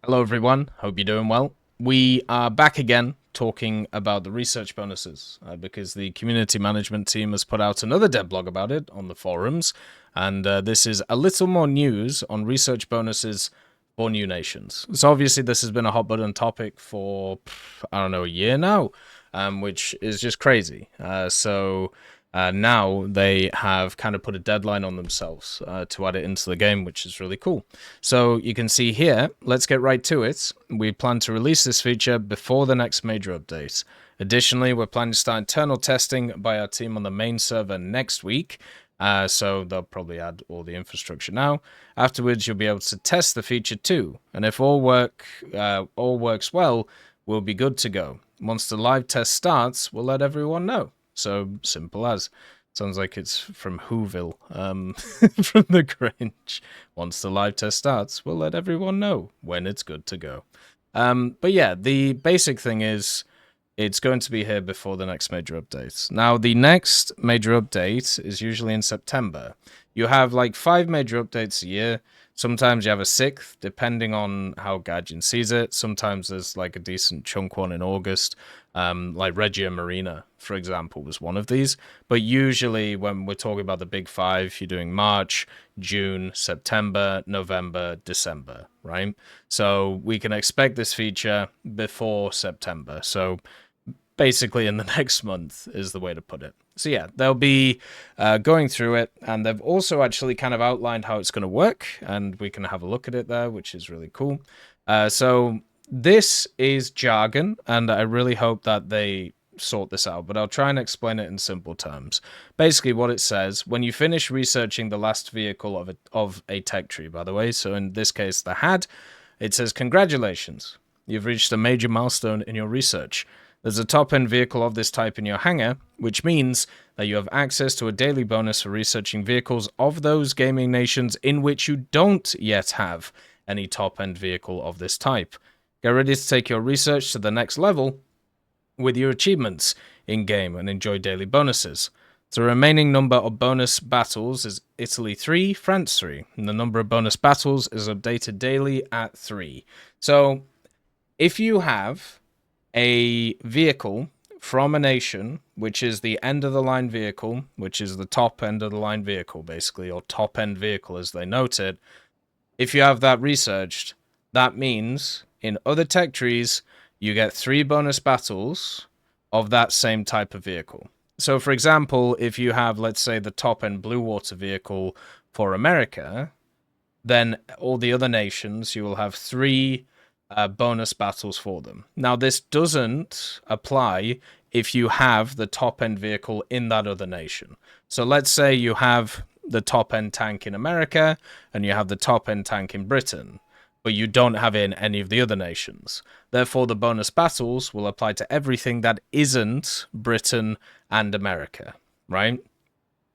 Hello, everyone. Hope you're doing well. We are back again talking about the research bonuses because the community management team has put out another dev blog about it on the forums. And this is a little more news on research bonuses for new nations. So obviously this has been a hot button topic for, I don't know, a year now, which is just crazy. Now they have kind of put a deadline on themselves to add it into the game, which is really cool. So you can see here, let's get right to it. We plan to release this feature before the next major update. Additionally, we're planning to start internal testing by our team on the main server next week. So they'll probably add all the infrastructure now. Afterwards, you'll be able to test the feature too. And if all works well, we'll be good to go. Once the live test starts, we'll let everyone know. So simple as. Sounds like it's from Whoville, from the Grinch. Once the live test starts, we'll let everyone know when it's good to go. But yeah, the basic thing is it's going to be here before the next major update. Now, the next major update is usually in September. You have like 5 major updates a year. Sometimes you have a 6th, depending on how Gaijin sees it. Sometimes there's like a decent chunk one in August. Like Regia Marina, for example, was one of these. But usually when we're talking about the big 5, you're doing March, June, September, November, December, right? So we can expect this feature before September. So basically in the next month is the way to put it. So yeah, they'll be going through it, and they've also actually kind of outlined how it's going to work, and we can have a look at it there, which is really cool. So this is jargon, and I really hope that they sort this out, but I'll try and explain it in simple terms. Basically, what it says, when you finish researching the last vehicle of a tech tree, by the way, so in this case, the HAD, it says, congratulations, you've reached a major milestone in your research. There's a top-end vehicle of this type in your hangar, which means that you have access to a daily bonus for researching vehicles of those gaming nations in which you don't yet have any top-end vehicle of this type. Get ready to take your research to the next level with your achievements in-game and enjoy daily bonuses. The remaining number of bonus battles is Italy 3, France 3, and the number of bonus battles is updated daily at 3. So, if you have a vehicle from a nation, which is the end-of-the-line vehicle, which is the top end-of-the-line vehicle, basically, or top-end vehicle as they note it, if you have that researched, that means in other tech trees, you get 3 bonus battles of that same type of vehicle. So, for example, if you have, let's say, the top-end blue water vehicle for America, then all the other nations, you will have 3 bonus battles for them. Now, this doesn't apply if you have the top-end vehicle in that other nation. So let's say you have the top-end tank in America and you have the top-end tank in Britain, but you don't have it in any of the other nations. Therefore, the bonus battles will apply to everything that isn't Britain and America, right?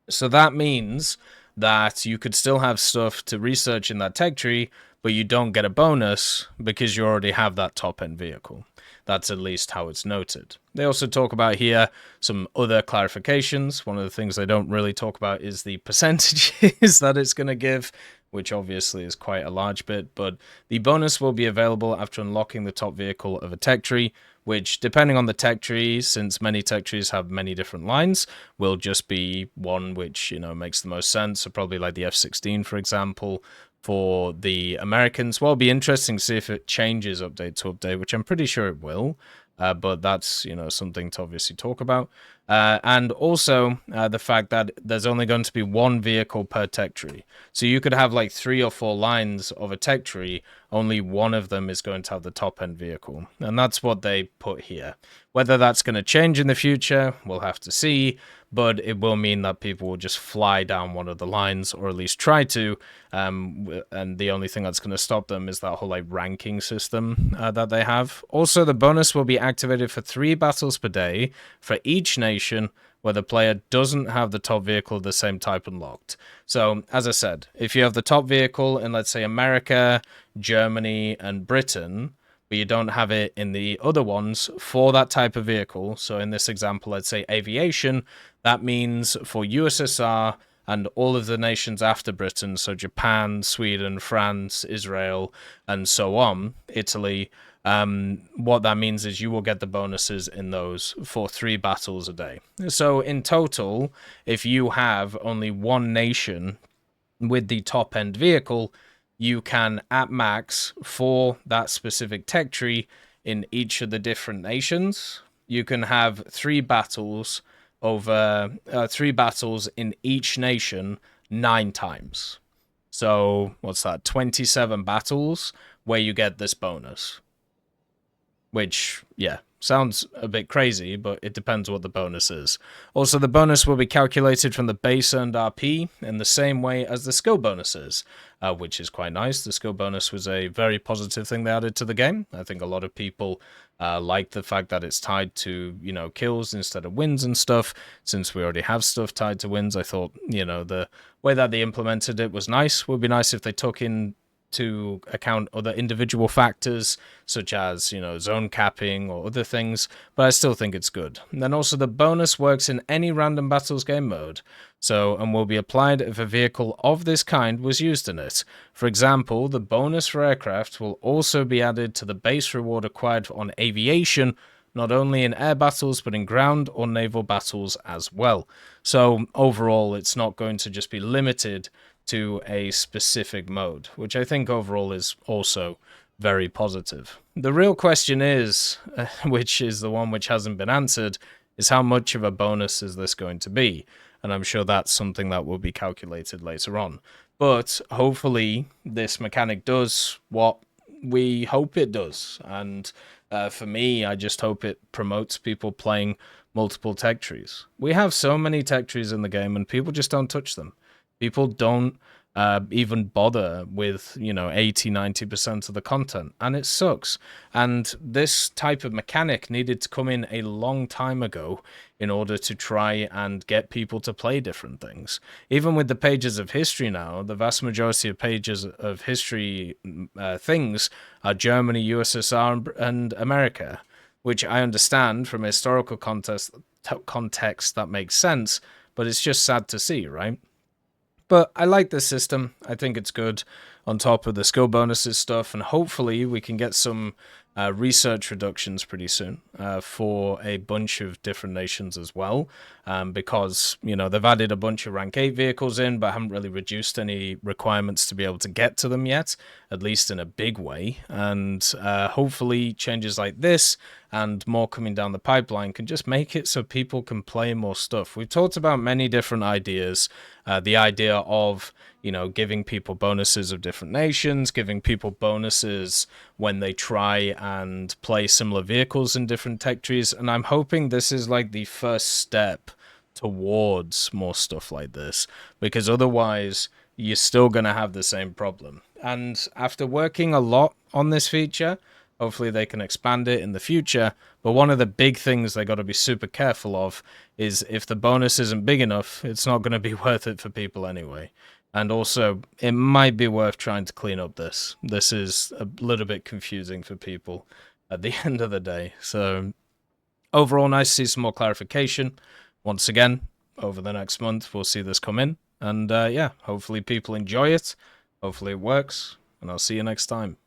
So that means that you could still have stuff to research in that tech tree, but you don't get a bonus because you already have that top-end vehicle. That's at least how it's noted. They also talk about here some other clarifications. One of the things they don't really talk about is the percentages that it's going to give, which obviously is quite a large bit, but the bonus will be available after unlocking the top vehicle of a tech tree, which, depending on the tech tree, since many tech trees have many different lines, will just be one which, makes the most sense. So probably like the F-16, for example. For the Americans, well, it'll be interesting to see if it changes update to update, which I'm pretty sure it will. But that's, something to obviously talk about. And also the fact that there's only going to be 1 vehicle per tech tree. So you could have like 3 or 4 lines of a tech tree, only one of them is going to have the top-end vehicle. And that's what they put here. Whether that's going to change in the future, we'll have to see, but it will mean that people will just fly down one of the lines, or at least try to, and the only thing that's going to stop them is that whole like ranking system that they have. Also, the bonus will be activated for 3 battles per day for each nation where the player doesn't have the top vehicle of the same type unlocked. So, as I said, if you have the top vehicle in, let's say, America, Germany, and Britain, but you don't have it in the other ones for that type of vehicle, so in this example, let's say aviation, that means for USSR, and all of the nations after Britain, so Japan, Sweden, France, Israel, and so on, Italy, what that means is you will get the bonuses in those for 3 battles a day. So in total, if you have only one nation with the top end vehicle, you can at max for that specific tech tree in each of the different nations, you can have 3 battles over 3 battles in each nation 9 times. So what's that? 27 battles where you get this bonus. Which, yeah, sounds a bit crazy, but it depends what the bonus is. Also, the bonus will be calculated from the base earned RP in the same way as the skill bonuses, which is quite nice. The skill bonus was a very positive thing they added to the game. I think a lot of people like the fact that it's tied to, kills instead of wins and stuff. Since we already have stuff tied to wins, I thought, the way that they implemented it was nice. Would be nice if they took in to account other individual factors such as zone capping or other things, but I still think it's good. And then also the bonus works in any random battles game mode, and will be applied if a vehicle of this kind was used in it. For example, the bonus for aircraft will also be added to the base reward acquired on aviation, not only in air battles but in ground or naval battles as well. So overall, it's not going to just be limited to a specific mode, which I think overall is also very positive. The real question is, which is the one which hasn't been answered, is how much of a bonus is this going to be? And I'm sure that's something that will be calculated later on. But hopefully this mechanic does what we hope it does. And for me, I just hope it promotes people playing multiple tech trees. We have so many tech trees in the game and people just don't touch them. People don't even bother with, 80-90% of the content, and it sucks. And this type of mechanic needed to come in a long time ago in order to try and get people to play different things. Even with the pages of history now, the vast majority of pages of history things are Germany, USSR, and America, which I understand from a historical context that makes sense, but it's just sad to see, right? But I like this system. I think it's good on top of the skill bonuses stuff, and hopefully we can get some research reductions pretty soon for a bunch of different nations as well, because they've added a bunch of rank 8 vehicles in but haven't really reduced any requirements to be able to get to them yet, at least in a big way. And hopefully changes like this and more coming down the pipeline can just make it so people can play more stuff. We've talked about many different ideas. The idea of giving people bonuses of different nations, giving people bonuses when they try and play similar vehicles in different tech trees, and I'm hoping this is like the first step towards more stuff like this, because otherwise you're still going to have the same problem. And after working a lot on this feature, hopefully they can expand it in the future. But one of the big things they got to be super careful of is if the bonus isn't big enough, it's not going to be worth it for people anyway. And also, it might be worth trying to clean up this. This is a little bit confusing for people at the end of the day. So overall, nice to see some more clarification. Once again, over the next month, we'll see this come in. And yeah, hopefully people enjoy it. Hopefully it works. And I'll see you next time.